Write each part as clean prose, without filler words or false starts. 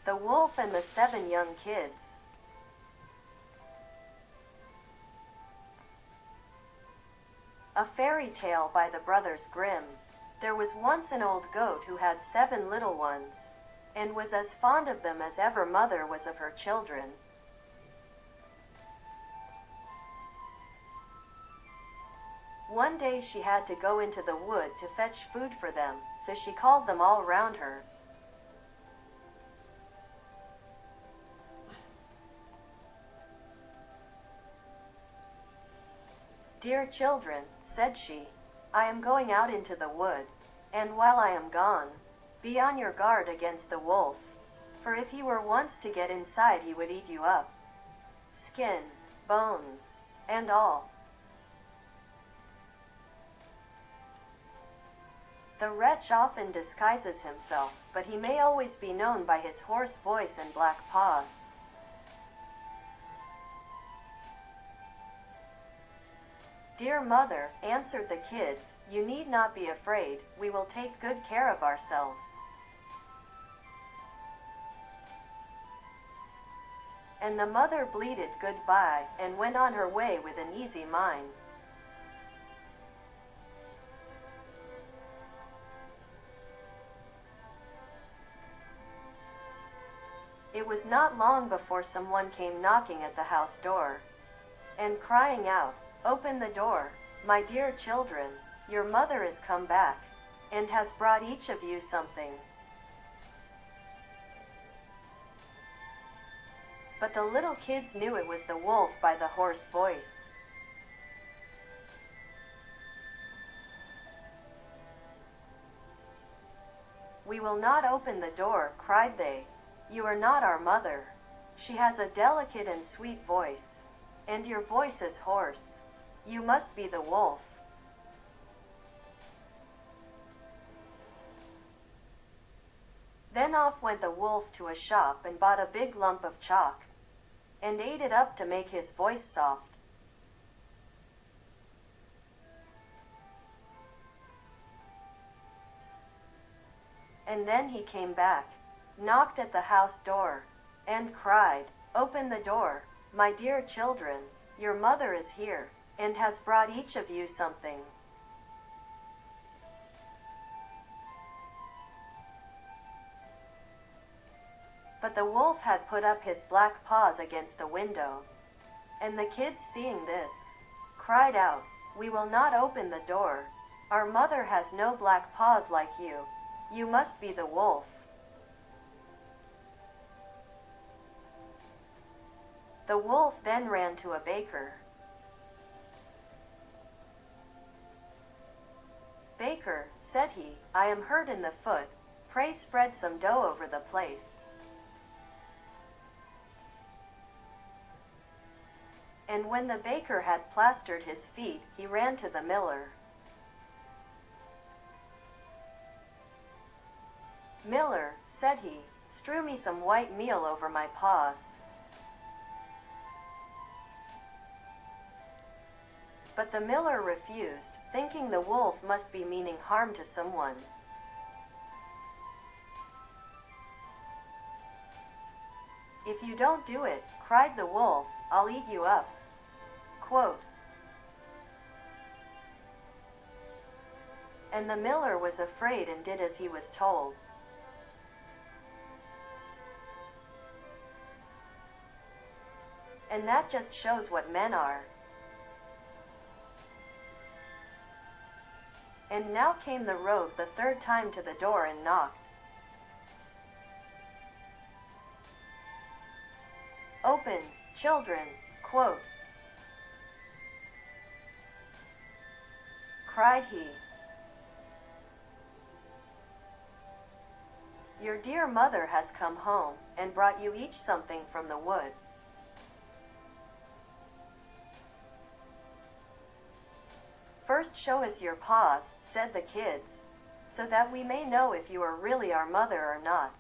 The Wolf and the Seven Young Kids. A fairy tale by the Brothers Grimm. There was once an old goat who had 7 little ones, and was as fond of them as ever mother was of her children. One day she had to go into the wood to fetch food for them, so she called them all round her. "Dear children," said she, "I am going out into the wood, and while I am gone, be on your guard against the wolf, for if he were once to get inside he would eat you up, skin, bones, and all." The wretch often disguises himself, but he may always be known by his hoarse voice and black paws. "Dear mother," answered the kids, "you need not be afraid, we will take good care of ourselves." And the mother bleated goodbye, and went on her way with an easy mind. It was not long before someone came knocking at the house door, and crying out, "Open the door, my dear children, your mother is come back, and has brought each of you something." But the little kids knew it was the wolf by the hoarse voice. "We will not open the door," cried they. "You are not our mother. She has a delicate and sweet voice, and your voice is hoarse. You must be the wolf." Then off went the wolf to a shop and bought a big lump of chalk, and ate it up to make his voice soft. And then he came back, knocked at the house door, and cried, "Open the door, my dear children, your mother is here, and has brought each of you something." But the wolf had put up his black paws against the window, and the kids, seeing this, cried out, "We will not open the door. Our mother has no black paws like you. You must be the wolf." The wolf then ran to a baker. "Baker," said he, "I am hurt in the foot. Pray spread some dough over the place." And when the baker had plastered his feet, he ran to the miller. "Miller," said he, "strew me some white meal over my paws." But the miller refused, thinking the wolf must be meaning harm to someone. "If you don't do it," cried the wolf, "I'll eat you up." Quote. And the miller was afraid and did as he was told. And that just shows what men are. And now came the rogue the third time to the door and knocked. "Open, children," quote, cried he. "Your dear mother has come home, and brought you each something from the wood." "First show us your paws," said the kids, "so that we may know if you are really our mother or not."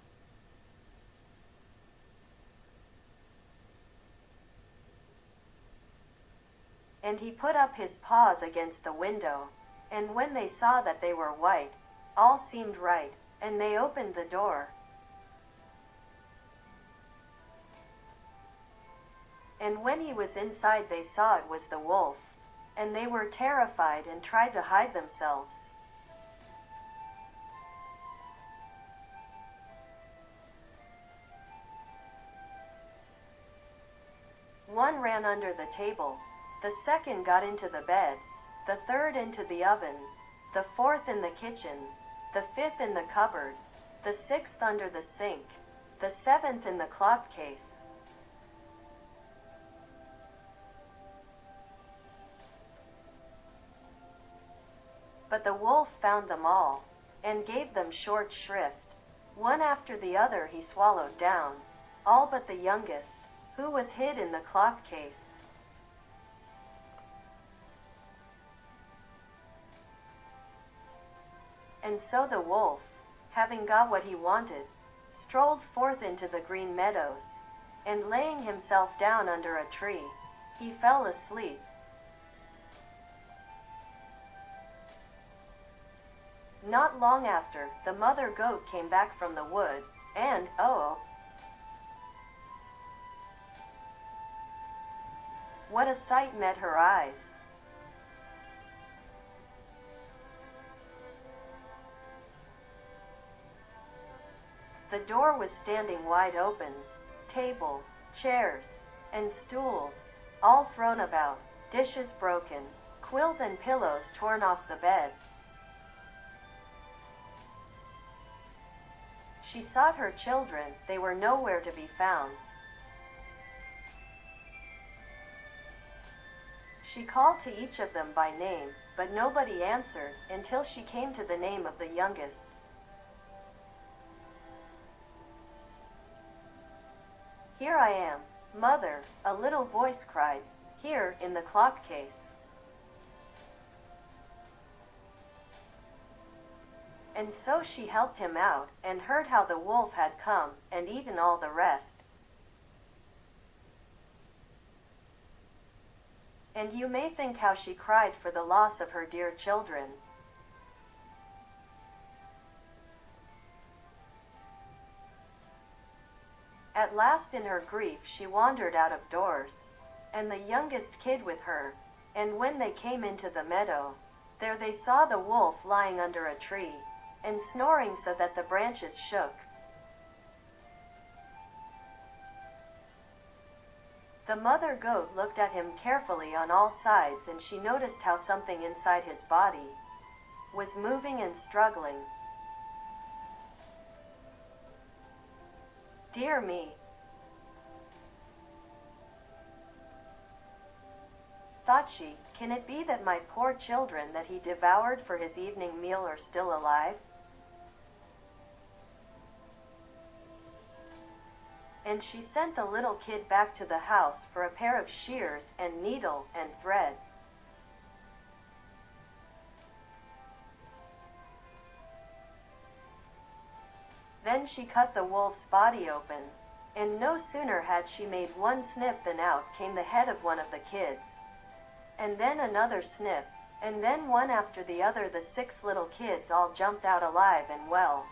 And he put up his paws against the window, and when they saw that they were white, all seemed right, and they opened the door. And when he was inside, they saw it was the wolf, and they were terrified and tried to hide themselves. One ran under the table, the second got into the bed, the third into the oven, the fourth in the kitchen, the fifth in the cupboard, the sixth under the sink, the seventh in the clock case. But the wolf found them all, and gave them short shrift. One after the other he swallowed down, all but the youngest, who was hid in the clock case. And so the wolf, having got what he wanted, strolled forth into the green meadows, and laying himself down under a tree, he fell asleep. Not long after, the mother goat came back from the wood, and, oh, what a sight met her eyes! The door was standing wide open, table, chairs, and stools, all thrown about, dishes broken, quilt and pillows torn off the bed. She sought her children, they were nowhere to be found. She called to each of them by name, but nobody answered, until she came to the name of the youngest. "Here I am, mother," a little voice cried, "here, in the clock case." And so she helped him out, and heard how the wolf had come, and eaten all the rest. And you may think how she cried for the loss of her dear children. At last in her grief she wandered out of doors, and the youngest kid with her, and when they came into the meadow, there they saw the wolf lying under a tree, and snoring so that the branches shook. The mother goat looked at him carefully on all sides, and she noticed how something inside his body was moving and struggling. "Dear me," thought she, "can it be that my poor children that he devoured for his evening meal are still alive?" And she sent the little kid back to the house for a pair of shears and needle and thread. Then she cut the wolf's body open, and no sooner had she made one snip than out came the head of one of the kids. And then another snip, and then one after the other the 6 little kids all jumped out alive and well.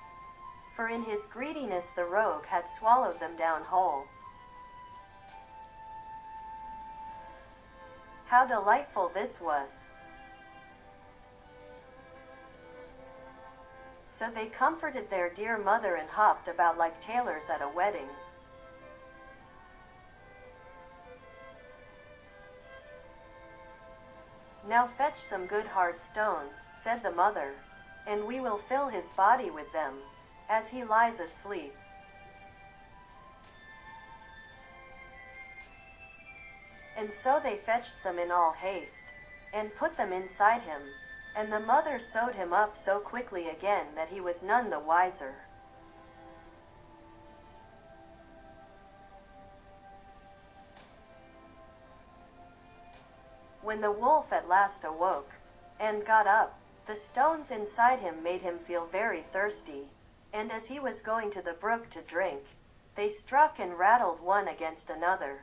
For in his greediness the rogue had swallowed them down whole. How delightful this was! So they comforted their dear mother and hopped about like tailors at a wedding. "Now fetch some good hard stones," said the mother, "and we will fill his body with them, as he lies asleep." And so they fetched some in all haste, and put them inside him, and the mother sewed him up so quickly again that he was none the wiser. When the wolf at last awoke, and got up, the stones inside him made him feel very thirsty, and as he was going to the brook to drink, they struck and rattled one against another.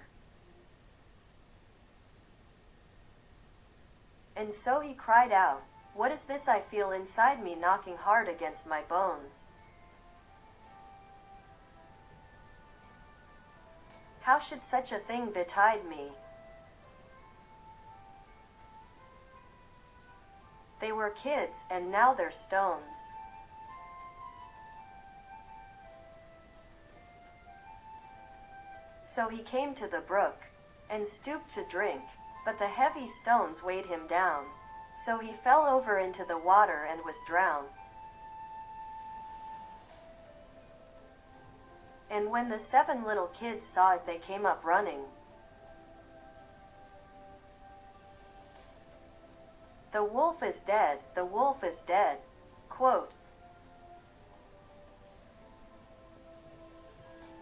And so he cried out, "What is this I feel inside me knocking hard against my bones?" How should such a thing betide me? They were kids, and now they're stones. So he came to the brook, and stooped to drink, but the heavy stones weighed him down. So he fell over into the water and was drowned. And when the 7 little kids saw it, they came up running. The wolf is dead, the wolf is dead. Quote,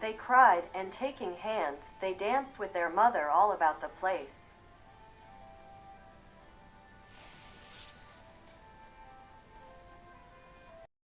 they cried, and taking hands, they danced with their mother all about the place.